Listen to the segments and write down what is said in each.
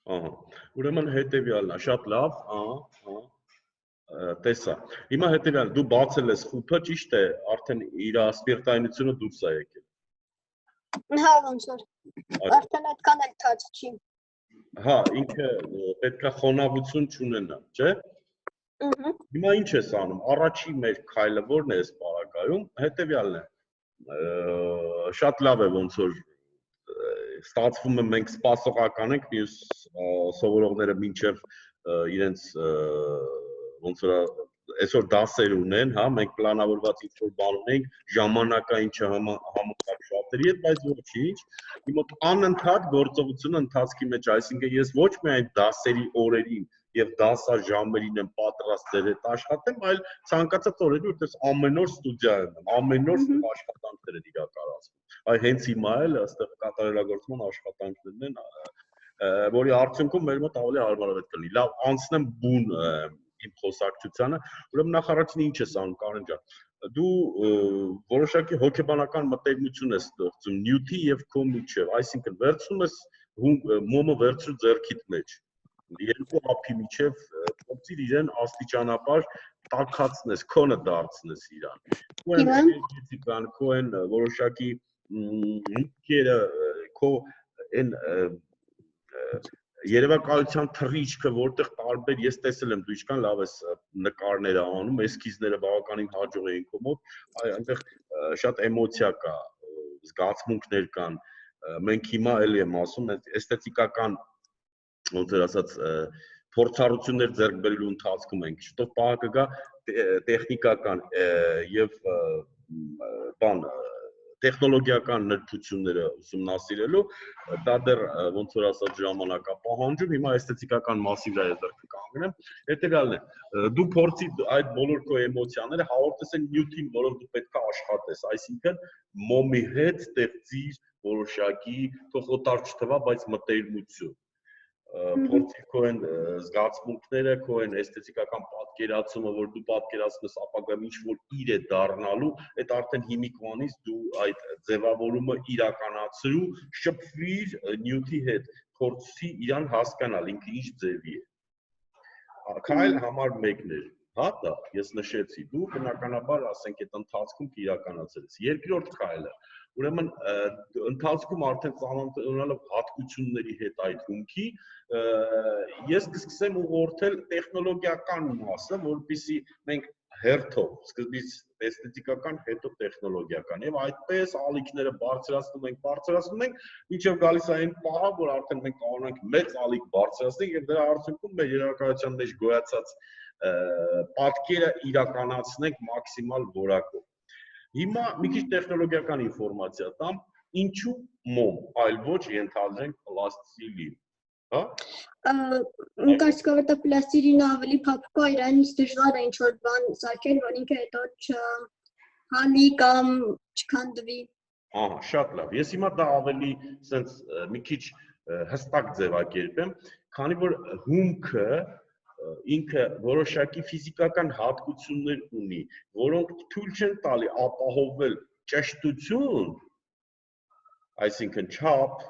Ահա։ Ուրեմն հետեւյալն է, շատ լավ, ահա, տեսա։ Հիմա հետեւյալն, դու բացել ես խուփը, ճիշտ է, արդեն իր սպիրտայնությունը դուրս է եկել։ Հա, ոնց որ։ Արդեն այդքան էլ թաց չի։ Հա, ինքը պետքա խոնավություն չունենա, չէ՞։ Հիմա ինչ ես անում։ Առաջի մեր քայլը ո՞րն է այս պարագայում, հետեւյալն է։ Շատ լավ է ոնց որ ստացվում է մենք սպասողական ենք մյուս սովորողները մինչև իրենց ոնց որ այսօր դասեր ունեն, հա, մենք պլանավորված ինչ-որ բան ունենք, ժամանակային չհամընկավ շատերի հետ, բայց ոչինչ։ Իմ մոտ անընդհատ գործողությունը ընթացքի մեջ, այսինքն ես ոչ միայն դասերի օրերին եւ դասաժամերին եմ պատրաստ ձեր հետ աշխատեմ, այլ ցանկացած օրերի որտես ամեն օր ստուդիա եմ, ամեն օր աշխատանքներ են իրականացվում։ Այ հենց հիմա էլ այստեղ կատարելագործման աշխատանքներն են, որի արդյունքում մեր մոտ ավելի հարմարավետ կլինի։ Լավ, անցնեմ բուն իմ խոսակցությանը, ուրեմն նախ առաջին ինչ ես անում, Կարեն ջան, դու որոշակի հոգեբանական մտերմություն ես ստեղծում նյութի եւ քո միջեւ, այսինքն վերցնում ես մոմը վերցրու ձեռքիդ մեջ, երկու ափի միջև փորձիր իրեն աստիճանաբար տաքացնես, քոնը դարձնես իրան։ Քո էներգետիկան, քո այն որոշակի մտքերը, քո այն երևակայության թռիչքը, որտեղ տարբեր ես տեսել եմ, դու ինչքան լավ ես նկարները անում, էսքիզները բավականին հաջող էին քո մոտ, այնտեղ շատ էմոցիա կա, զգացմունքներ կան։ Մենք հիմա էլի եմ ասում, էսթետիկական ոնց որ ասած փորձառություններ ձեռք բերելու ընթացքում ենք, շուտով պահը կգա տեխնիկական եւ բան տեխնոլոգիական նրբությունները ուսումնասիրելու, դա դեռ ոնց որ ասած ժամանակ է պահանջում, հիմա էսթետիկական մասի վրա է դեռ կանգնեմ, հետեւյալն է, դու փորձի այդ բոլոր քո էմոցիաները հաղորդես այն նյութին, որով դու պետք է աշխատես, այսինքն մոմի հետ ստեղծիր որոշակի, թող օտար չթվա, բայց մտերմություն փորձի քո այն զգացմունքները, քո այն էսթետիկական պատկերացումը, որ դու պատկերացնում ես ապագայում ինչ որ իր է դառնալու, այդ արդեն հիմիկվանից դու այդ ձևավորումը իրականացրու, շփվիր նյութի հետ, փորձի իրան հասկանալ, ինքը ինչ ձևի է։ Քայլ համար 1-ն էր, հա, դա ես նշեցի, դու բնականաբար ասենք այդ ընթացքում կիրականացրել ես։ Երկրորդ քայլը, ուրեմն ընթացքում արդեն ծանոթանալով հատկությունների հետ այդ հումքի, ես կսկսեմ ուղղորդել տեխնոլոգիական մասը, որպեսզի մենք հերթով, սկզբից էսթետիկական, հետո տեխնոլոգիական եւ այդպես ալիքները բարձրացնում ենք, մինչեւ գալիս է այն պահը, որ արդեն մենք կարողանանք մեծ ալիք բարձրացնել եւ դրա արդյունքում մեր երաժշտության մեջ գոյացած պատկերը իրականացնենք մաքսիմալ որակով։ Հիմա մի քիչ տեխնոլոգիական ինֆորմացիա տամ, ինչու մոմ, այլ ոչ ենթադրենք պլաստիլին, հա? Կարծիքով դա պլաստիլինը ավելի փափուկ է, իրանից դժվար է ինչ-որ բան սարքել, որ ինքը հետո չհանի կամ չքանդվի։ Ահա, շատ լավ։ Ես հիմա դա ավելի sense մի քիչ հստակ ձևակերպեմ, քանի որ հումքը ինքը որոշակի ֆիզիկական հատկություններ ունի, որոնք թույլ չեն տալի ապահովել ճշտություն, այսինքն չափ,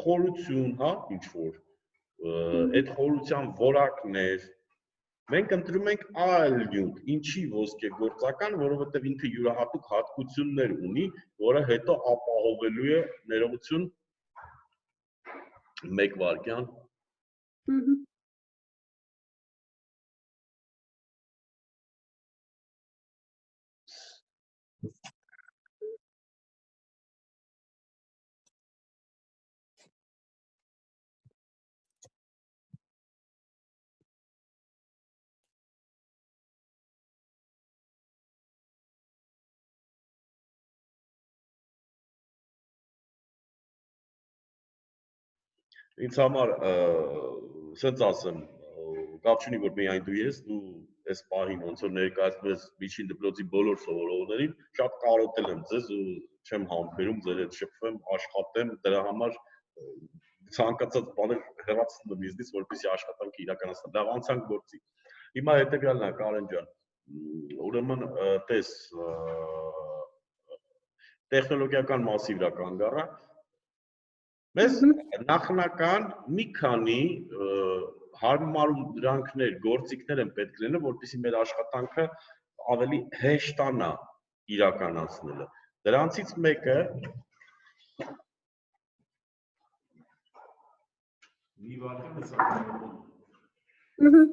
խորություն, հա, ինչ որ, այդ խորության որակներ, մենք ընտրում ենք այլ նյութ, ինչի ոսկեգործական, որովհետև ինքը յուրահատուկ հատկություններ ունի, որը հետո ապահովելու է ներողություն 1 վայրկյան։ Ինձ համար ասած ասեմ, կապ չունի որ միայն դու ես, դու այս պահին ոնց որ ներկայացնում ես միջին դպրոցի բոլոր սովորողներին, շատ կարոտել եմ ձեզ ու չեմ համբերում ձեր հետ շփվեմ, աշխատեմ, դրա համար ցանկացած բաներ հեռացնում եմ ինձնից, որպեսզի աշխատանքը իրականացնեմ։ Լավ, անցանք գործի։ Հիմա հետեւյալն է, Կարեն ջան, ուրեմն տես տեխնոլոգիական մասի վրա կանգ առա, Մեզ նախնական մի քանի հարմարություններ, գործիքներ են պետք լինել, որպեսզի մեր աշխատանքը ավելի հեշտանա իրականացնելը։ Դրանցից մեկը մի վարքան հսակայում։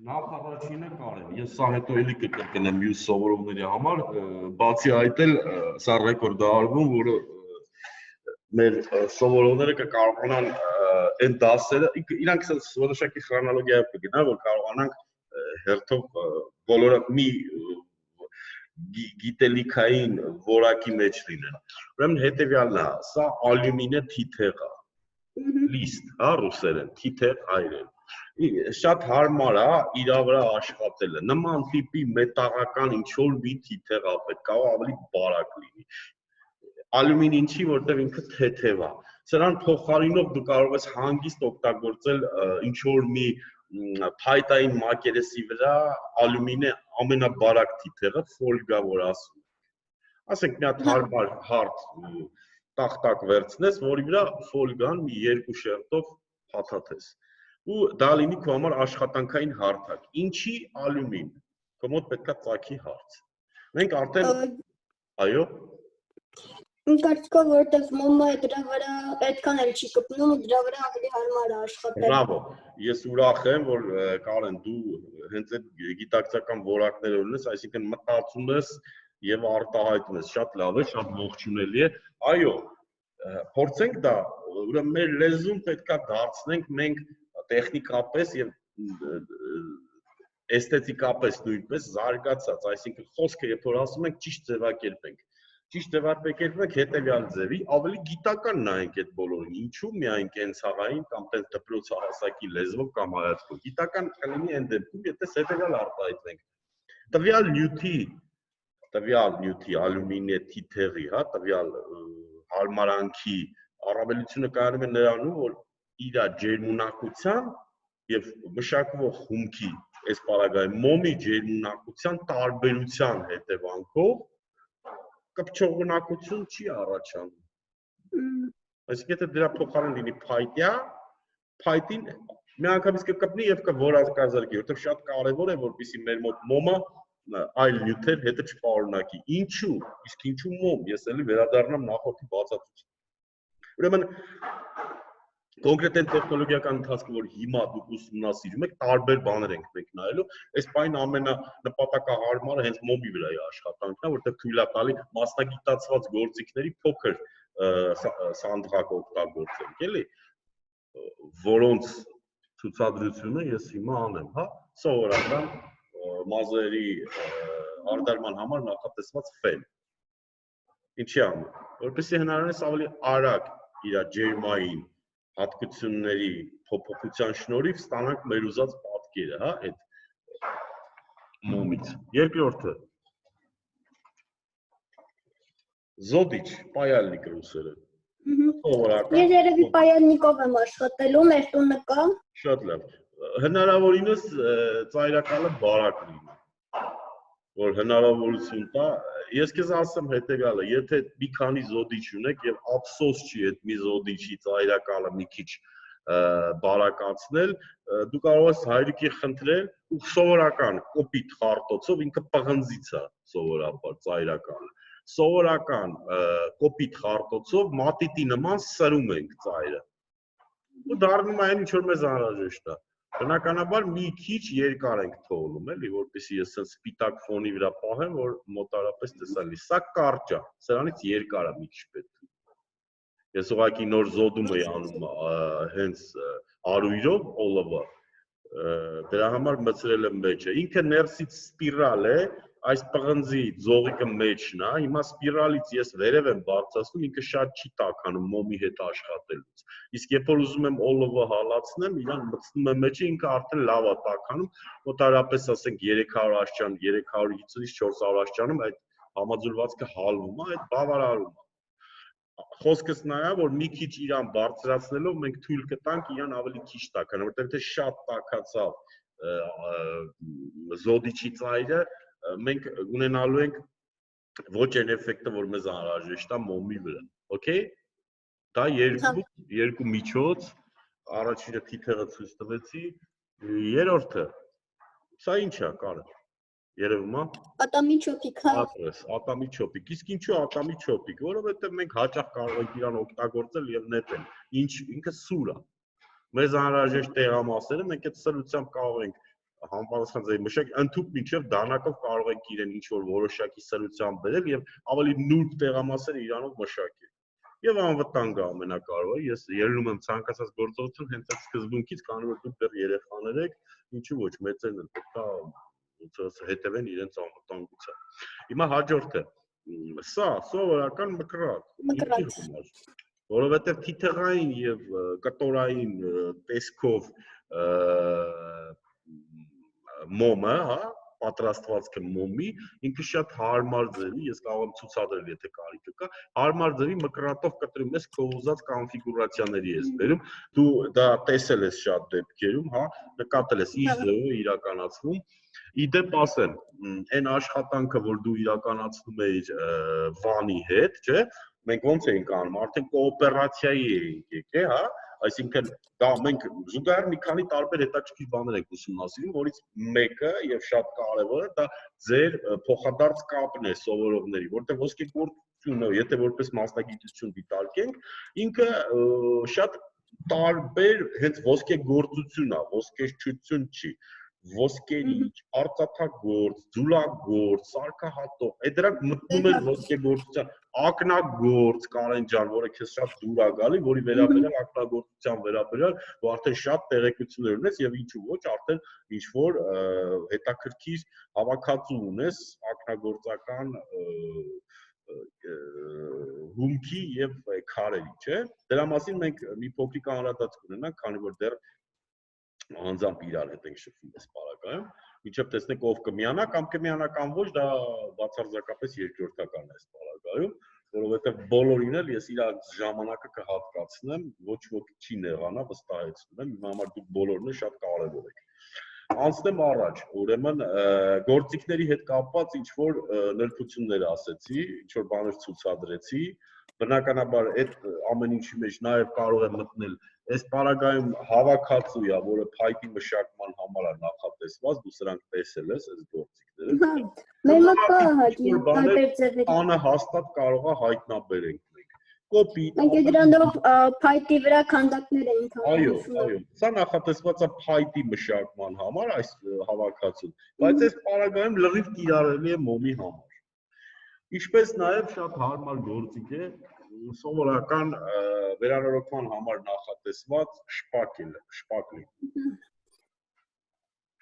Նախ առաջինը կարելի, ես սա հետո էլի կկրկնեմ մյուս սովորողների համար, բացի այդ էլ սա ռեկորդ է արվում, որը մեր սովորողները կկարողանան այն դասերը, իրանք որոշակի խրոնոլոգիայով կգնան, որ կարողանանք հերթով բոլորը մի գիտելիքային որակի մեջ լինեն։ Ուրեմն հետևյալն է, սա ալյումինե թիթեղ է, լիստ, հա, ռուսերեն, թիթեղ հայերեն։ Շատ հարմար է իր վրա աշխատելը, նման տիպի մետաղական ինչ-որ մի թիթեղ է պետք, կարող ավելի բարակ լինի։ Ալյումին ինչի, որտեղ ինքը թեթև է։ Սրան փոխարինող դու կարող ես հանգիստ օգտագործել ինչ-որ մի փայտային մակերեսի վրա ալյումինե ամենաբարակ թիթեղը, ֆոլգա, որ ասում ենք։ Ասենք մի հատ հարմար հարթ տախտակ վերցնես, որի վրա ֆոլգան մի երկու շերտով փաթաթես։ Ու դա լինի քո համար աշխատանքային հարթակ։ Ինչի ալյումին։ Քո մոտ պետքա ծագի հարց։ Մենք արդեն այո։ Կարծիքով որտեղ մոմը դրա վրա այդքան էլ չի կպնում ու դրա վրա ավելի հարմար է աշխատել։ Բրավո։ Ես ուրախ եմ, որ Կարեն դու հենց այդ գիտակցական որակները ունես, այսինքն մտածում ես եւ արտահայտում ես, շատ լավ է, շատ ողջունելի է։ Այո, փորձենք դա, ուրեմն մեր լեզուն պետքա դարձնենք մենք տեխնիկապես եւ էսթետիկապես նույնպես զարգացած, այսինքն խոսքը երբ որ ասում ենք ճիշտ ձևակերպենք։ Ճիշտ ձևակերպենք հետեւյալ ձևի, ավելի գիտական նայենք այդ բոլորին, ինչու միայն կենցաղային կամ տենց դպրոցահասակի լեզվով կամ հայացքով։ Գիտական կլինի այն դեպքում, եթե հետեւյալ արտահայտվենք։ Տվյալ նյութի ալյումինե թիթեղի, հա, տվյալ հարմարանքի առավելությունը կայանում է նրանում, որ իր ջերմունակության եւ մշակվող հումքի, այս պարագայում մոմի ջերմունակության տարբերության հետևանքով կպչողունակություն չի առաջանում։ Այսինքն եթե դրա փոխարեն լինի փայտյա, փայտին միանգամից կկպնի եւ կվորակազրկի, որովհետեւ շատ կարեւոր է, որպեսզի մեր մոտ մոմը այլ նյութեր հետը չպարունակի։ Ինչու՞, իսկ ինչու մոմ, ես էլի վերադառնամ նախորդի բացատրության։ Ուրեմն կոնկրետ այն տեխնոլոգիական ընթացքը, որ հիմա դուք ուսումնասիրում եք, տարբեր բաներ ենք մենք նայելու, այս պայն ամենանպատակահարմարը հենց մոմի վրա է աշխատանքն է, որտեղ թույլ է տալի մասնագիտացված գործիքների փոքր սանդղակ օգտագործենք, էլի, որոնց ցուցադրությունը ես հիմա անեմ, հա, սովորական մազերի հարդարման համար նախատեսված ֆեն։ Ինչի համար, որպեսզի հնարավորինս ավելի արագ իր ջերմային հատկությունների փոփոխության շնորհիվ ստանանք մեր ուզած պատկերը, հա, այդ մոմից։ Երկրորդը Զոդիչ, պայալնիկ ռուսերեն։ Սովորական։ Ես երևի պայալնիկով եմ աշխատելու, մեր տունը կա։ Շատ լավ։ Հնարավորինս ծայրակալը բարակ լինի, որ հնարավորություն տա։ Ես քեզ ասեմ հետեւյալը, եթե մի քանի զոդիչ ունեք եւ ափսոս չի այդ մի զոդիչի ծայրակալը մի քիչ բարակացնել, դու կարող ես հայրիկի խնդրել ու սովորական կոպիտ խարտոցով ինքը պղնձից է սովորաբար ծայրակալը։ Սովորական կոպիտ խարտոցով մատիտի նման սրում ենք ծայրը։ Ու դառնում է այն ինչ որ մեզ անհրաժեշտ է։ Բնականաբար մի քիչ երկար ենք թողնում, էլի, որպեսզի ես ասած սպիտակ ֆոնի վրա պահեմ, որ մոտարապես տեսալի։ Սա կարճ է, սրանից երկար է մի քիչ պետք։ Ես ուղղակի նոր զոդում էի անում հենց արույրով օլովը։ Դրա համար մցրել եմ մեջը։ Ինքը ներսից սպիրալ է, այս պղնձի ձողիկը մեջն է, հիմա սպիրալից ես վերև եմ բարձրացնում, ինքը շատ չի տաքանում մոմի հետ աշխատելուց։ Իսկ երբ որ ուզում եմ օլովը հալացնեմ, իրան մտցնում եմ մեջը, ինքը արդեն լավ է տաքանում, մոտարապես ասենք 300 աշճան, 350-ից 400 աշճանում այդ համաձուլվածքը հալվում է, այդ բավարարում է։ Խոսքս նա է, որ մի քիչ իրան բարձրացնելով մենք թույլ կտանք իրան ավելի քիչ տաքան, որտեղ թե շատ տաքացավ զոդիչի ծայրը, մենք ունենալու ենք ոչ այն էֆեկտը, որ մեզ անհրաժեշտ է մոմի վրա, okay? Դա երկու միջոց, առաջինը թիթեղը ցույց տվեցի, երրորդը սա ինչ է, Կարեն։ Երևում է։ Ատամի չոպիկ, հա։ Ատամի չոպիկ։ Իսկ ինչու ատամի չոպիկ, որովհետև մենք հաճախ կարող ենք իրան օգտագործել եւ նետել։ Ինքը սուր է։ Մեզ անհրաժեշտ տեղամասերը մենք այդ սրությամբ կարող ենք համապատասխան ձեւի մշակ ընդհանուր մինչև դանակով կարող ենք իրեն ինչ որ որոշակի սրությամբ բերել եւ ավելի նուրբ տեղամասերը իրանով մշակել։ Եվ անվտանգ է ամենակարևորը, ես ելնում եմ ցանկացած գործողություն հենց այդ սկզբունքից, քանի որ դուք դեռ երեխաներ եք, ինչու ոչ, մեծերն էլ պետք է հետևեն իրենց անվտանգության։ Հիմա հաջորդը, սա սովորական մկրատ, որովհետև թիթեղային եւ կտորային տեսքով մոմը, հա, պատրաստվածքը մոմի, ինքը շատ հարմար ձևի, ես կարող եմ ցուցադրել, եթե կարիքը կա, հարմար ձևի մկրատով կտրում ես քո ուզած կոնֆիգուրացիաների ես բերում, դու դա տեսել ես շատ դեպքերում, հա, նկատել ես իր ձևը իրականացվում։ Իդեպ ասեմ, այն աշխատանքը, որ դու իրականացնում ես Վանի հետ, չէ՞, մենք ոնց էինք անում, արդեն կոոպերացիայի էինք եկել, հա, այսինքն դա մենք զուգահեռ մի քանի տարբեր հետաքրքիր բաներ ենք ուսումնասիրում, որից մեկը եւ շատ կարեւորը դա ձեր փոխադարձ կապն է սովորողների, որտեղ ոսկեգործությունը, եթե որպես մասնագիտություն դիտարկենք, ինքը շատ տարբեր հենց ոսկեգործություն է, ոսկեշչություն չի, ոսկերիչ, արծաթագործ, ձուլագործ, սարքահատող, այդ դրանք մտնում են ոսկեգործության, ակնագործ, Կարեն ջան, որը քեզ շատ դուր է գալի, որի վերաբերյալ ակնագործության վերաբերյալ դու արդեն շատ տեղեկություններ ունես եւ ինչու ոչ, արդեն ինչ որ հետաքրքիր հավաքածու ունես ակնագործական հումքի եւ քարերի, չէ՞։ Դրա մասին մենք մի փոքրիկ անդրադարձ կունենանք, քանի որ դեռ անձամբ իրար հետ ենք շփվում այս պարագայում, մինչև տեսնենք ով կմիանա կամ կմիանա կամ ոչ, դա բացարձակապես երկրորդական է այս պարագայում, որովհետև բոլորին էլ ես իր ժամանակը կհատկացնեմ, ոչ ոք չի նեղանա, վստահեցնում եմ, իմ համար դուք բոլորն էլ շատ կարևոր եք։ Անցնեմ առաջ, ուրեմն գործիքների հետ կապված ինչ որ նրբություններ ասեցի, ինչ որ բաներ ցուցադրեցի, բնականաբար այդ ամեն ինչի մեջ նաև կարող է մտնել այս պարագայում հավաքածու է, որը փայտի մշակման համար է նախատեսված, դու սրանք տեսել ես այս գործիքները։ Մեր մոտ կա տարբեր ձևերի։ Անհաստատ կարող է հայտնաբերենք մենք։ Կոպիտ։ Մենք դրանով փայտի վրա քանդակներ էինք Այո, այո։ Սա նախատեսված է փայտի մշակման համար այս հավաքածուն, բայց այս պարագայում լրիվ կիրառելի է մոմի համար։ Ինչպես նաև շատ հարմար գործիք է սովորական վերանորոգման համար նախատեսված շպակլի։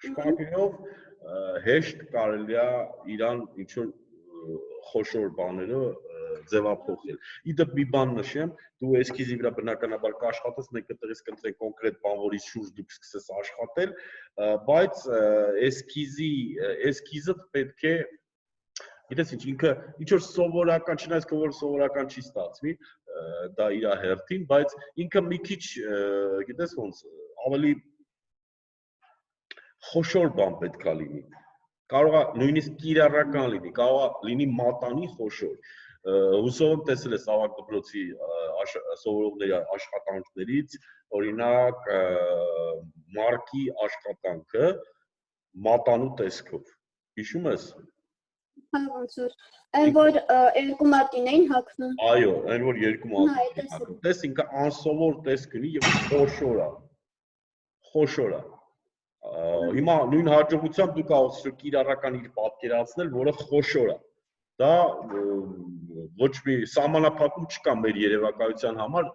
Շպակլով հեշտ կարելի է իրան ինչ որ խոշոր բաները ձևափոխել։ Իդեպ մի բան նշեմ, դու էսքիզի վրա բնականաբար կաշխատես, մենք այդտեղից կընտրենք կոնկրետ բան, որի շուրջ դու կսկսես աշխատել, բայց էսքիզը պետք է Գիտես ինչ, ինքը ինչ որ սովորական, չնայած որ սովորական չի ստացվի, դա իր հերթին, բայց ինքը մի քիչ, գիտես ոնց, ավելի խոշոր բան պետք է լինի։ Կարող է նույնիսկ կիրառական լինի, կարող է լինի մատանի խոշոր։ Հուսով եմ տեսել ես ավագ դպրոցի սովորողների աշխատանքներից, օրինակ Մարկի աշխատանքը մատանու տեսքով։ Հիշում ես։ Հա ոնց որ այն որ երկու մատին էին հագնում։ Այո, այն որ երկու մատին էին հագնում։ Տես ինքը անսովոր տեսք ունի եւ խոշոր է։ Խոշոր է։ Հիմա նույն հաջողությամբ դու կարող ես կիրառական իր պատկերացնել, որը խոշոր է։ Դա ոչ մի սահմանափակում չկա մեր երևակայության համար,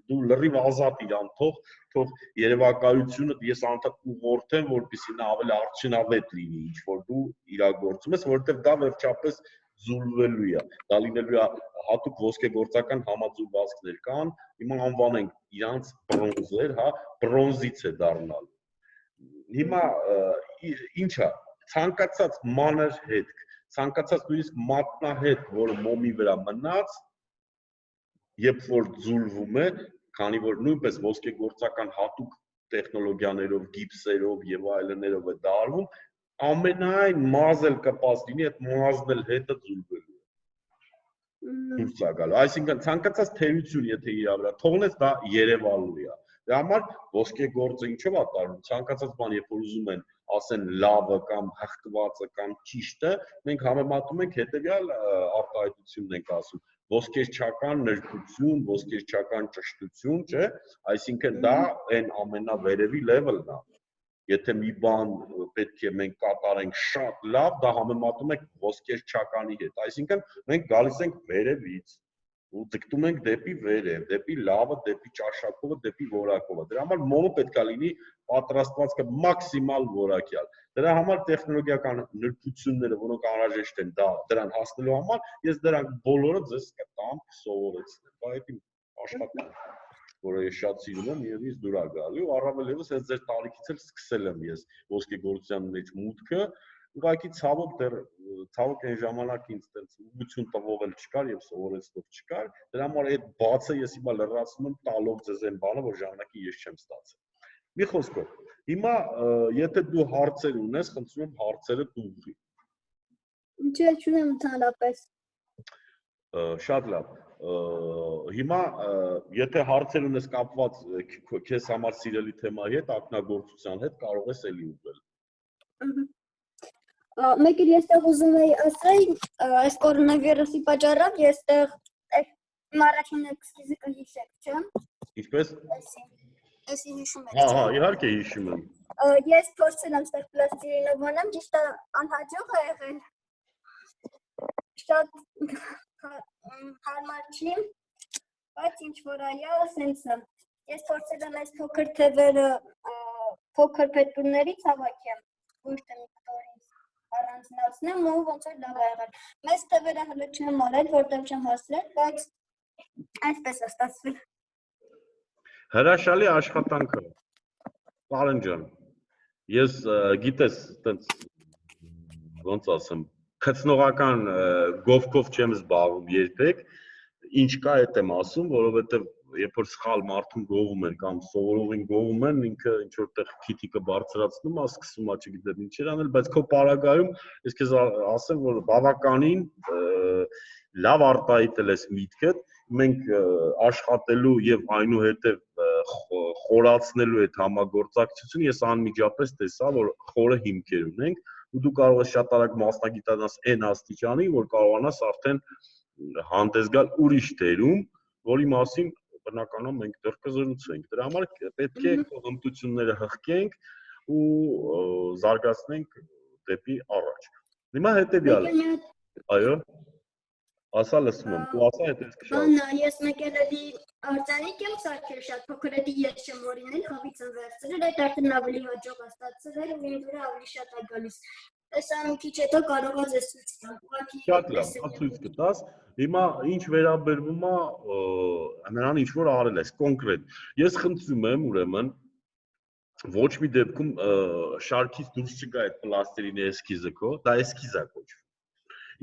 դու լրիվ ազատ իրան թող երևակայությունը ես անդադ ուղղորդեմ, որպեսզի նա ավելի արդյունավետ լինի, ինչ որ դու իրագործում ես, որովհետև դա վերջապես զուլվելու է։ Դա լինելու է հատուկ ոսկեգործական համաձուլվածքներ կան, հիմա անվանենք իրանց բրոնզեր, հա, բրոնզից է դառնալու։ Հիմա ի՞նչ է, ցանկացած մանր հետք, ցանկացած նույնիսկ մատնահետ, որը մոմի վրա մնաց, երբ որ ձուլվում է, քանի որ նույնպես ոսկեգործական հատուկ տեխնոլոգիաներով, գիպսերով եւ այլներով է դարվում, ամենայն մազել կպած լինի, այդ մազն էլ հետը ձուլվելու է։ Դուրս է գալու։ Այսինքն ցանկացած թերություն, եթե իր վրա թողնես, դա երևալու է։ Դրա համար ոսկեգործը ինչով է տարվում, ցանկացած բան, երբ որ ուզում են ասեն լավը կամ հղկվածը կամ ճիշտը, մենք համեմատում ենք հետեւյալ արտահայտությունն ենք ասում. ոսկերչական նրբություն, ոսկերչական ճշտություն, չէ՞, այսինքն դա այն ամենավերևի level-ն է։ Եթե մի բան պետք է մենք կատարենք շատ լավ, դա համեմատում ենք ոսկերչականի հետ։ Այսինքն մենք գալիս ենք վերևից ու ձգտում ենք դեպի վերև, դեպի լավը, դեպի ճաշակովը, դեպի որակովը։ Դրա համար մոմը պետք է լինի պատրաստվածքը մաքսիմալ որակյալ։ Դրա համար տեխնոլոգիական նրբությունները, որոնք անհրաժեշտ են դրան հասնելու համար, ես դրանք բոլորը ձեզ կտամ սովորեցնել։ Դա է իմ աշխատանքը, որը ես շատ սիրում եմ եւ ինձ դուր է գալու, առավել եւս այս ձեր տարիքից էլ սկսել եմ ես ոսկեգործության մեջ մուտքը։ Ուղղակի ցավոք այն ժամանակ ինձ այդպես ուղղություն տվող էլ չկար եւ սովորեցնող չկար։ Դրա համար այդ բացը ես հիմա լրացնում եմ տալով ձեզ այն բանը, որ ժամանակի ես չեմ ստացել։ Մի խոսքով, հիմա եթե դու հարցեր ունես, խնդրում եմ հարցերը դու ուղղի։ Չէ, չունեմ ընդհանրապես։ Շատ լավ։ Հիմա եթե հարցեր ունես կապված քեզ համար սիրելի թեմայի հետ, ակնագործության հետ, կարող ես էլի ուղղել։ Մեկ էլ ես տեղ ուզում էի ասել, այս կորոնավիրուսի պատճառով ես տեղ իմ առաջին էքսկիզը կհիշեք, չէ՞։ Ինչպես։ Էսի հիշում եք։ Հա, իհարկե հիշում եմ։ Ես փորձել եմ ստեղ պլաստիլինով անեմ, ճիշտ է անհաջող է եղել։ Շատ հարմար չի, բայց ինչ որ այա, սենց է։ Ես փորձել եմ այս փոքր թևերը փոքր փետուրներից հավաքեմ, ոչ թե մի կտորից առանձնացնեմ ու ոնց որ լավ է եղել։ Մեծ թևերը հələ չեմ արել, որտեղ չեմ հասրել, բայց այսպես է ստացվել։ Հրաշալի աշխատանք է։ Պարոն ջան, ես գիտես, այտենց ոնց ասեմ, քծնողական գովքով չեմ զբաղվում երբեք, ինչ կա այդ եմ ասում, որովհետև երբ որ սխալ մարդուն գովում են կամ սովորողին գովում են, ինքը ինչ որտեղ քիթիկը բարձրացնում է, սկսում է չգիտեմ ինչեր անել, բայց քո պարագայում ես քեզ ասեմ, որ բավականին լավ արտահայտել ես միտքդ, մենք աշխատելու եւ այնուհետեւ խորացնելու այդ համագործակցությունը ես անմիջապես տեսա, որ խորը հիմքեր ունենք ու դու կարող ես շատ արագ մասնագիտանաս այն աստիճանի, որ կարողանաս արդեն հանդես գալ ուրիշ դերում, որի մասին բնականաբար մենք դեռ կզրուցենք։ Դրա համար պետք է հմտությունները հղկենք ու զարգացնենք դեպի առաջ։ Հիմա հետեւյալը։ Այո։ Ասա լսում եմ, դու ասա հետո ես կշարունակեմ։ Բանա, ես մեկ էլ էլի արձանիկ եմ սարքել շատ փոքր էդի ես չեմ օրինել, խավից եմ վերցրել, այդ արդեն ավելի հաջող է ստացվել ու ինձ վրա ավելի շատ է գալիս։ Այս մի քիչ հետո կարող ես ես ցույց տամ։ Շատ լավ, ցույց կտաս։ Հիմա ինչ վերաբերվում է նրան ինչ որ արել ես կոնկրետ։ Ես խնդրում եմ ուրեմն ոչ մի դեպքում շարքից դուրս չգա այդ պլաստիլինի էսքիզը քո, դա էսքիզ է կոչվում։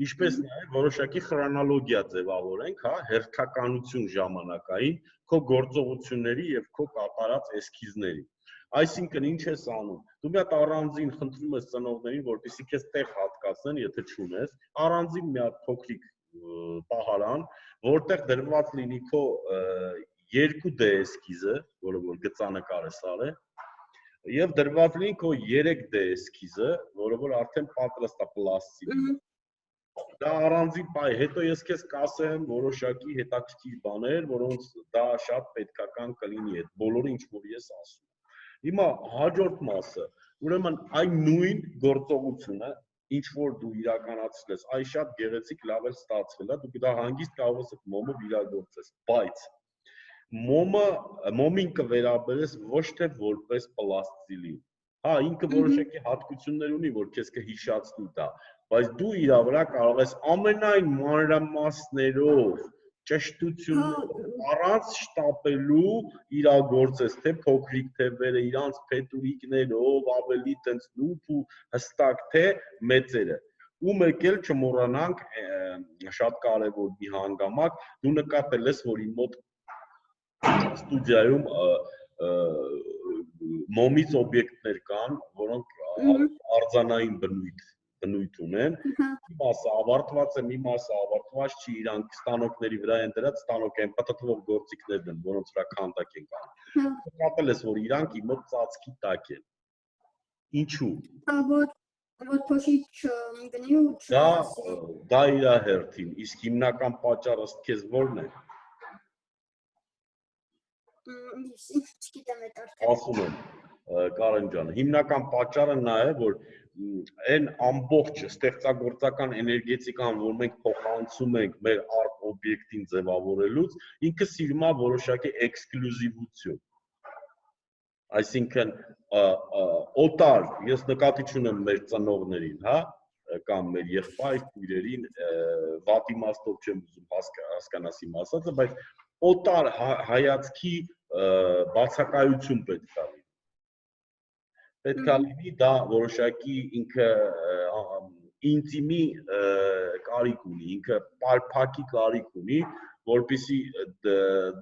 Ինչպես նաև որոշակի խրոնոլոգիա ձևավորենք, հա, հերթականություն ժամանակային քո գործողությունների եւ քո կատարած էսքիզների։ Այսինքն ինչ ես անում։ Դու մի հատ առանձին խնդրում ես ծնողներին, որպեսզի քեզ տեղ հատկացնեն, եթե չունես, առանձին մի հատ փոքրիկ պահարան, որտեղ դրված լինի քո 2D էսքիզը, որը որ գծանկար ես արել, եւ դրված լինի քո 3D էսքիզը, որը որ արդեն պատրաստ է պլաստիկի։ Դա առանձին բայ, հետո ես քեզ կասեմ որոշակի հետաքրքիր բաներ, որոնց դա շատ պետքական կլինի այդ բոլորը ինչ որ ես ասում։ Հիմա հաջորդ մասը, ուրեմն այն նույն գործողությունը, ինչ որ դու իրականացրել ես, այ շատ գեղեցիկ լավ է ստացվել, դու դա հանգիստ կարող ես այդ մոմը իրագործես, բայց մոմին կվերաբերես ոչ թե որպես պլաստիլին։ Հա, ինքը որոշակի հատկություններ ունի, որ քեզ կհիշացնի դա, բայց դու իր վրա կարող ես ամենայն մանրամասներով ճշտություններով առանց շտապելու իրագործես թե փոքրիկ թևերը, իրանց փետուրիկներով, ավելի տենց նուրբ ու հստակ թե մեծերը։ ու մեկ էլ չմոռանանք շատ կարևոր մի հանգամանք, դու նկատել ես, որ իմ մոտ ստուդիայում մոմից օբյեկտներ կան, որոնք արձանային բնույթ ունեն։ Մի մասը ավարտված է, մի մասը ավարտված չի, իրանք ստանոկների վրա են դրած, ստանոկ են պատտվող գործիքներն են, որոնց վրա քանդակ են կանում։ Նկատել ես, որ իրանք իմ մոտ ծածկի տակ են։ Ինչու՞։ Որ փոշի չգնի ու դա իր հերթին, իսկ հիմնական պատճառը քեզ ո՞րն է։ Չգիտեմ այդ արդեն։ Ասում եմ, Կարեն ջան, հիմնական պատճառը նա է, որ այն ամբողջ ստեղծագործական էներգետիկան, որ մենք փոխանցում ենք մեր արտ օբյեկտին ձևավորելուց, ինքը սիրում է որոշակի էքսկլյուզիվություն։ Այսինքն օտար, ես նկատի չունեմ մեր ծնողներին, հա, կամ մեր եղբայր քույրերին, վատ իմաստով չեմ ուզում հասկանաս իմ ասածը, բայց օտար հայացքի բացակայություն պետք է լինի։ Պետք է լինի դա որոշակի ինքը ինտիմի կարիք ունի, ինքը պարփակի կարիք ունի, որպեսզի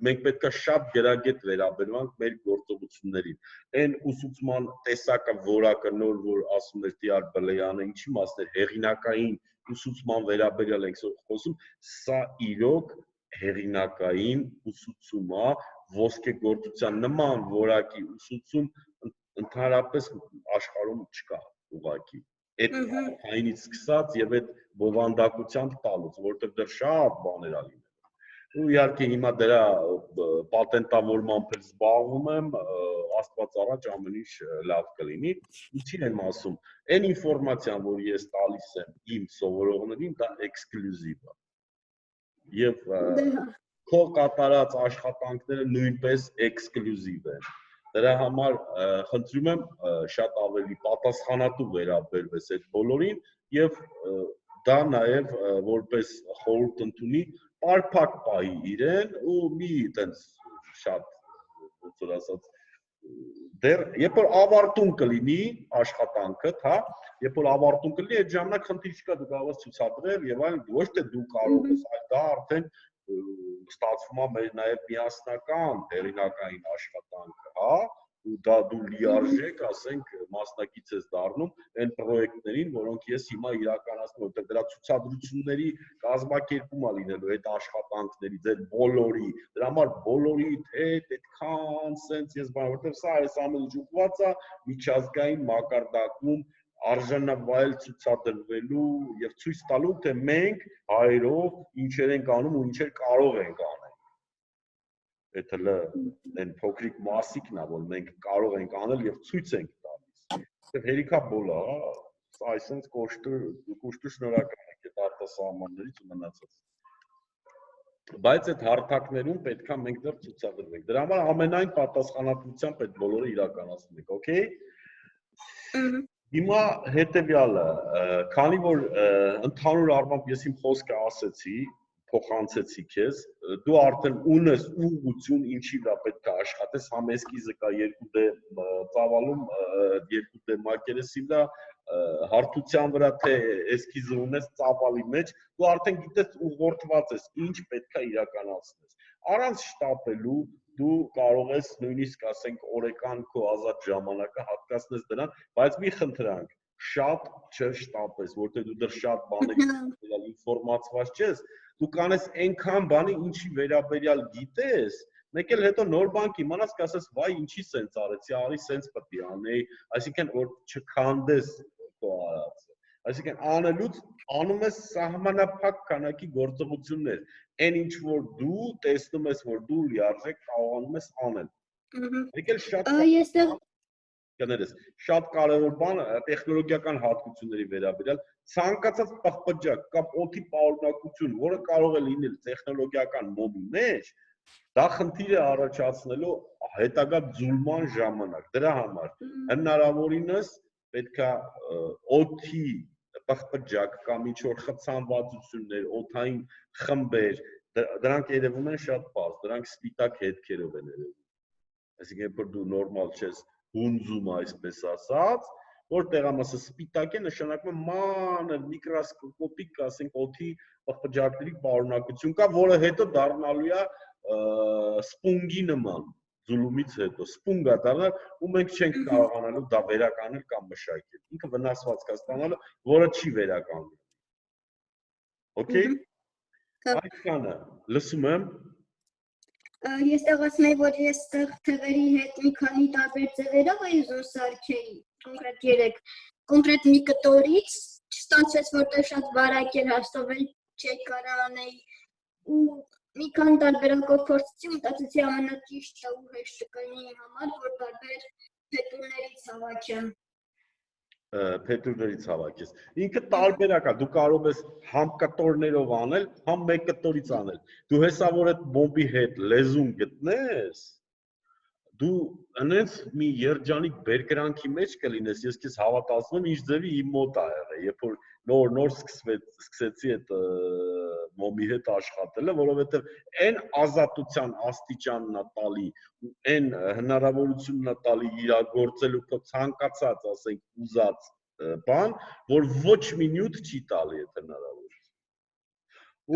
մենք պետք է շատ գրագետ վերաբերվանք մեր գործողություններին։ Այն ուսուցման տեսակը, որակը նոր, որ ասում էր Տիար Բլեյանը, ինչի մասն էր, հեղինակային ուսուցման վերաբերյալ ենք խոսում, սա իրոք հեղինակային ուսուցում է, ոսկեգործության նման որակի ուսուցում ընդհանրապես աշխարհում չկա ուղղակի։ Այդ այնից սկսած եւ այդ բովանդակությամբ տալուց, որտեղ դեռ շատ բաներ ա լինել։ Ու իհարկե հիմա դրա պատենտավորմամբ զբաղվում եմ, Աստված առաջ ամեն ինչ լավ կլինի։ Ինչին եմ ասում, այն ինֆորմացիան, որ ես տալիս եմ իմ սովորողներին, դա էքսկլյուզիվ է։ Եվ քո կատարած աշխատանքները նույնպես էքսկլյուզիվ են։ Դրա համար խնդրում եմ շատ ավելի պատասխանատու վերաբերվես այդ բոլորին եւ դա նաեւ որպես խորհուրդ ընդունի պարփակ պահի իրեն ու մի այտենց շատ ոնց որ ասած դեռ երբ որ ավարտուն կլինի աշխատանքը, հա, երբ որ ավարտուն կլինի, այդ ժամանակ խնդիր չկա, դու կարող ես ցուցադրել եւ այլն, ոչ թե դու կարող ես, այլ դա արդեն ստացվում է մեր նաև միասնական հերինակային աշխատանքը, հա, ու դա դու լիարժեք, ասենք, մասնակից ես դառնում այն պրոյեկտներին, որոնք ես հիմա իրականացնում եմ, որտեղ դրա ցուցադրությունների կազմակերպում է լինելու այդ աշխատանքների, ձեր բոլորի, դրա համար բոլորի հետ այդքան sense ես բան, որտեղ սա այս ամեն ինչ ուղղված է միջազգային մակարդակում արժանավայել ցուցադրվելու եւ ցույց տալու, թե մենք հայերով ինչեր ենք անում ու ինչեր կարող ենք անել։ Այդ հələ այն փոքրիկ մասիկն է, որ մենք կարող ենք անել եւ ցույց ենք տալիս։ Եվ հերիքա բոլա, հա, սա այսպես կոշտու շնորհակալ ենք այդ արտասահմաններից ու մնացած։ Բայց այդ հարթակներում պետքա մենք դեռ ցուցադրվենք։ Դրա համար ամենայն պատասխանատվությամբ այդ բոլորը իրականացնում ենք, օքեյ։ Հիմա հետեւյալը, քանի որ ընդհանուր առմամբ ես իմ խոսքը ասեցի, փոխանցեցի քեզ, դու արդեն ունես ուղղություն ինչի վրա պետք է աշխատես, համ էսկիզը կա 2D ծավալում, 2D մակերեսի վրա, հարթության վրա թե էսկիզը ունես ծավալի մեջ, դու արդեն գիտես ուղղորդված ես, ինչ պետք է իրականացնես։ Առանց շտապելու դու կարող ես նույնիսկ ասենք օրական քո ազատ ժամանակը հատկացնես դրան, բայց մի խնդրանք, շատ չշտապես, որտեղ դու դեռ շատ բաներ ինֆորմացված չես, դու կանես այնքան բանի, ինչի վերաբերյալ գիտես, մեկ էլ հետո նոր բան կիմանաս, կասես, վայ, ինչի սենց արեցի, արի սենց պետք է անեի, այսինքն որ չքանդես քո արածը։ Այսինքն անելուց անում ես սահմանափակ քանակի գործողություններ, այն ինչ որ դու տեսնում ես, որ դու լիարժեք կարողանում ես անել։ Մեկ էլ շատ կարևոր բան տեխնոլոգիական հատկությունների վերաբերյալ ցանկացած պղպջակ կամ օդի պարունակություն, որը կարող է լինել տեխնոլոգիական մոդի մեջ, դա խնդիր է առաջացնելու հետագա ձուլման ժամանակ։ Դրա համար հնարավորինս պետքա օդի պղպջակ կամ ինչ-որ խցանվածություններ, օդային խմբեր, դրանք երևում են շատ պարզ, դրանք սպիտակ հետքերով են երևում։ Այսինքն, երբ որ դու նորմալ չես հունձում, այսպես ասած, որ տեղամասը սպիտակ է, նշանակում է մանր միկրոսկոպիկ, ասենք, օդի պղպջակների պարունակություն կա, որը հետո դառնալու է սպունգի նման, ձուլումից հետո սպունգա դառնալ, ու մենք չենք կարողանալու դա վերականգնել կամ մշակել։ Ինքը վնասվածք է ստանալու, որը չի վերականգնվում։ Okay։ Այսքանը լսում եմ։ Ես ասում եմ, որ ես թղերի հետ մի քանի տարբեր ձևերով էի ուզում սարքեի, կոնկրետ 3, կոնկրետ մի կտորից, չստացվեց, որտեղ շատ բարակ էր հաստատվել, չէի կարող անել ու մի քանի տարբերակով փորձեցի, մտածեցի ամենաճիշտը ու հեշտը կլինի համար, որ տարբեր փետուրներից հավաքեմ։ Փետուրներից հավաքես։ Ինքը տարբերակ է, դու կարող ես համ կտորներով անել, համ մեկ կտորից անել։ Դու հեսա որ այդ բոմբի հետ լեզուն գտնես, դու այնպես մի երջանիկ բերկրանքի մեջ կլինես, ես քեզ հավատացնում եմ, ինչ ձևի իմ մոտ ա եղել, երբ որ նոր սկսեցի այդ մոմի հետ աշխատելը, որովհետև այն ազատության աստիճանն է տալի, ու այն հնարավորությունն է տալի իրագործելու քո ցանկացած, ասենք, ուզած բան, որ ոչ մի նյութ չի տալի այդ հնարավորությունը։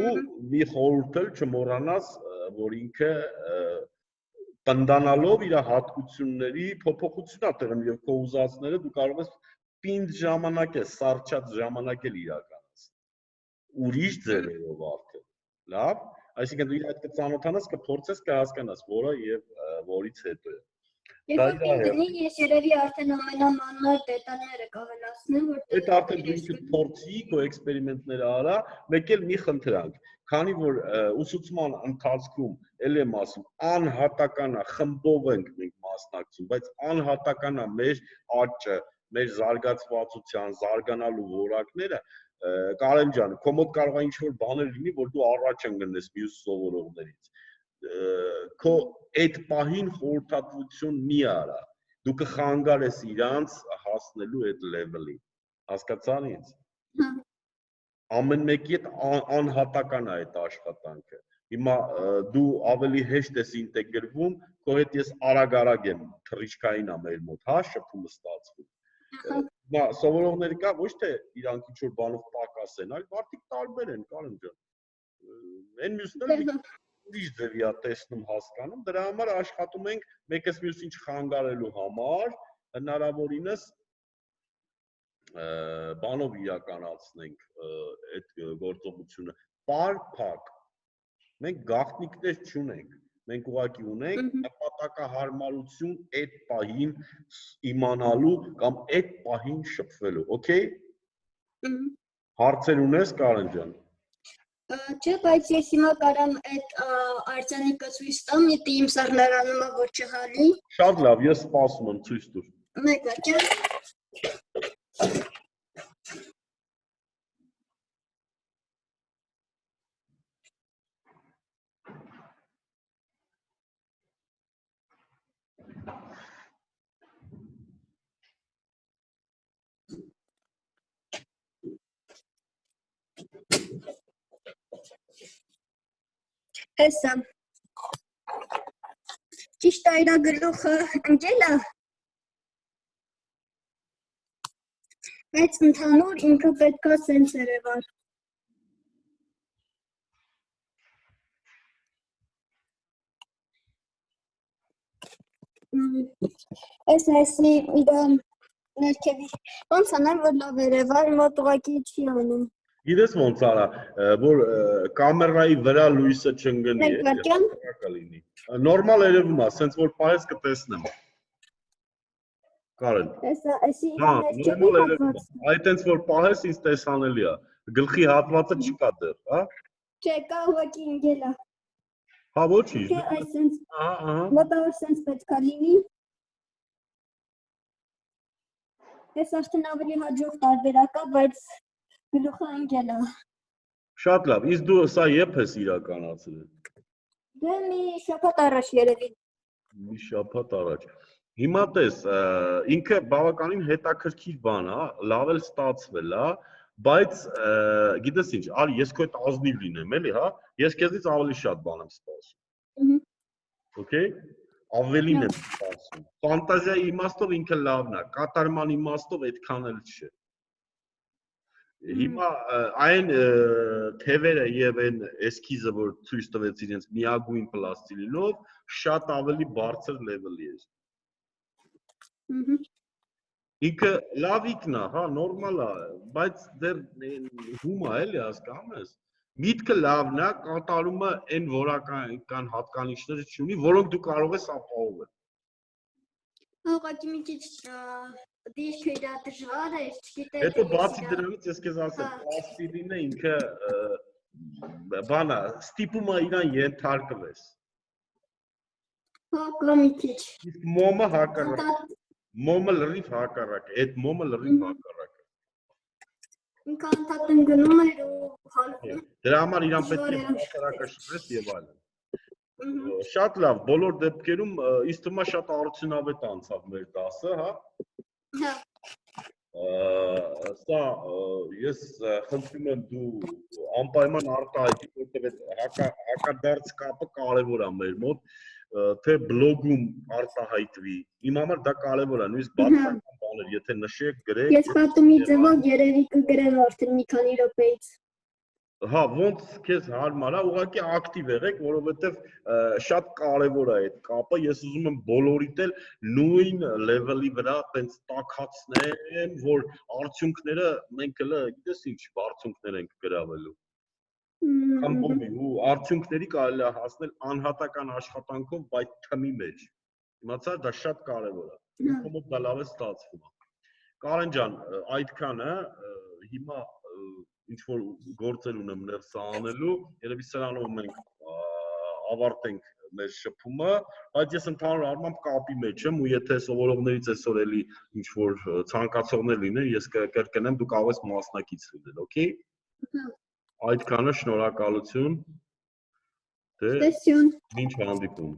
Ու մի խորհուրդ էլ չմոռանաս, որ ինքը տնտանալով իր հատկությունների փոփոխություն է տեղում եւ քո ուզածները դու կարող ես պինդ ժամանակ է, սարճած ժամանակ էլ իրականացնել։ Ուրիշ ձևերով արդեն։ Լավ, այսինքն դու իր հետ կծանոթանաս, կփորձես, կհասկանաս, որը եւ որից հետո է։ Ես երևի արդեն ամենամանր դետալները կավելացնեմ, որտեղ այդ արդեն դու ինքդ փորձի, քո էքսպերիմենտները արա, մեկ էլ մի խնդրանք, քանի որ ուսուցման ընթացքում ել եմ ասում, անհատական է, խմբով ենք մենք մասնակցում, բայց անհատական է մեր աճը, մեր զարգացվածության, զարգանալու որակները, Կարեն ջան, քո մոտ կարող է ինչ-որ բաներ լինի, որ դու առաջ ընկնես մյուս սովորողներից։ Քո այդ պահին խորհրդատվություն մի արա, դու կխանգարես իրանց հասնելու այդ լեվելին, հասկացա՞ր ինձ։ Ամեն մեկի հետ անհատական է այդ աշխատանքը։ Հիմա դու ավելի հեշտ ես ինտեգրվում, քո հետ ես արագ եմ, թռիչքային է մեր մոտ, հա, շփումը ստացվում։ Հիմա սովորողներ կա, ոչ թե իրանք ինչ-որ բանով պակաս են, այլ մարդիկ տարբեր են, Կարեն ջան։ Այն մյուսները ուրիշ ձևի է տեսնում, հասկանում, դրա համար աշխատում ենք մեկս մյուսին չխանգարելու համար, հնարավորինս բանով իրականացնենք այդ գործողությունը, պարփակ։ Մենք գաղտնիքներ չունենք, մենք ուղղակի ունենք նպատակահարմարություն այդ պահին իմանալու կամ այդ պահին շփվելու, օքեյ։ Հարցեր ունես, Կարեն ջան։ Չէ, բայց ես հիմա կարամ այդ արձանիկը ցույց տամ, եթե իմ սառնարանումը որ չհալի։ Շատ լավ, ես սպասում եմ, ցույց տուր։ Մեկ ջան։ Հեսա։ Ճիշտ է, իր գլուխը ընկել է։ Բայց ընդհանուր ինքը պետք է սենց երևար։ Այսի իր ներքևի ոնց անեմ, որ լավ երևար, մոտ ուղղակի չի անում։ Գիտես ոնց արա, որ կամերայի վրա լույսը չընկնի, կլինի։ Նորմալ երևում է, սենց որ պահես կտեսնեմ։ Կարեն։ Այսի իր ներքևի հատվածը։ Այդ հենց որ պահես ինձ տեսանելի է։ Գլխի հատվածը չկա դեռ, հա։ Չէ, կա ուղղակի ընկել է։ Հա, ոչինչ։ Այսենց մոտավոր սենց պետք է լինի։ Ես արդեն ավելի հաջող տարբերակ է, բայց գլուխը ընկել է։ Շատ լավ, իսկ դու սա երբ ես իրականացրել։ Դե մի շաբաթ առաջ երևի։ Մի շաբաթ առաջ։ Հիմա տես, ինքը բավականին հետաքրքիր բան է, լավ էլ ստացվել է, բայց գիտես ինչ, արի ես քո հետ ազնիվ լինեմ, էլի, հա, ես քեզից ավելի շատ բան եմ սպասում։ Okay։ Ավելին եմ ասում։ Ֆանտազիայի իմաստով ինքը լավն է, կատարման իմաստով այդքան էլ չէ։ Հիմա այն թևերը եւ այն էսքիզը, որ ցույց տվեց իրենց միագույն պլաստիլինով, շատ ավելի բարձր լեվելի է։ Ինքը լավիկն է, հա, նորմալ է, բայց դեռ հումա էլի հասկանում ես։ Միտքը լավն է, կատարումը այն որակական հատկանիշները չունի, որոնք դու կարող ես ապահովել։ Ուղղակի մի քիչ դիրքը դա դժվար է, չգիտեմ։ Հետո բացի դրանից ես քեզ ասեմ, պլաստիլինը ինքը բանա, ստիպում է իրան ենթարկվես։ Հա, մի քիչ։ Իսկ մոմը հակառակ է։ Մոմը լրիվ հակառակ է, այդ մոմը լրիվ հակառակ է։ Ինքը անդադար գնում է ու հալվում։ Դրա համար իրան պետք է հակառակը շփվես եւ այլն։ Շատ լավ, բոլոր դեպքերում ինձ թվում է շատ արդյունավետ անցավ մեր դասը, հա։ Հա։ Սա ես խնդրում եմ դու անպայման արտահայտի, որտեղ հակադարձ կապը կարևոր է մեր մոտ, թե բլոգում արտահայտվի։ Իմ համար դա կարևոր է, նույնիսկ բացական բաներ, եթե նշեք, գրեք։ Ես պատումի ձևով երևի կգրեմ արդեն մի քանի րոպեից։ Հա, ոնց քեզ հարմար է, ուղղակի ակտիվ եղեք, որովհետև շատ կարևոր է այդ կապը։ Ես ուզում եմ բոլորիդ էլ նույն լեվելի վրա տենց տաքացնեմ, որ արդյունքները մենք հələ գիտես ինչ արդյունքներ ենք գրավելու։ Խմբումի ու արդյունքների կարելի է հասնել անհատական աշխատանքով, բայց թմի մեջ։ Իմացա, դա շատ կարևոր է։ Ինձ մոտ դա լավ է ստացվում։ Կարեն ջան, այդքանը հիմա ինչ որ գործեր ունեմ ներսա անելու, երևի սրանով մենք ավարտենք մեր շփումը, բայց ես ընդհանուր առմամբ կապի մեջ եմ ու եթե սովորողներից այսօր էլի ինչ որ ցանկացողներ լինեն, ես կկրկնեմ, դու կարող ես մասնակից լինել, օքեյ։ Այդքանը շնորհակալություն։ Դե, մինչ հանդիպում։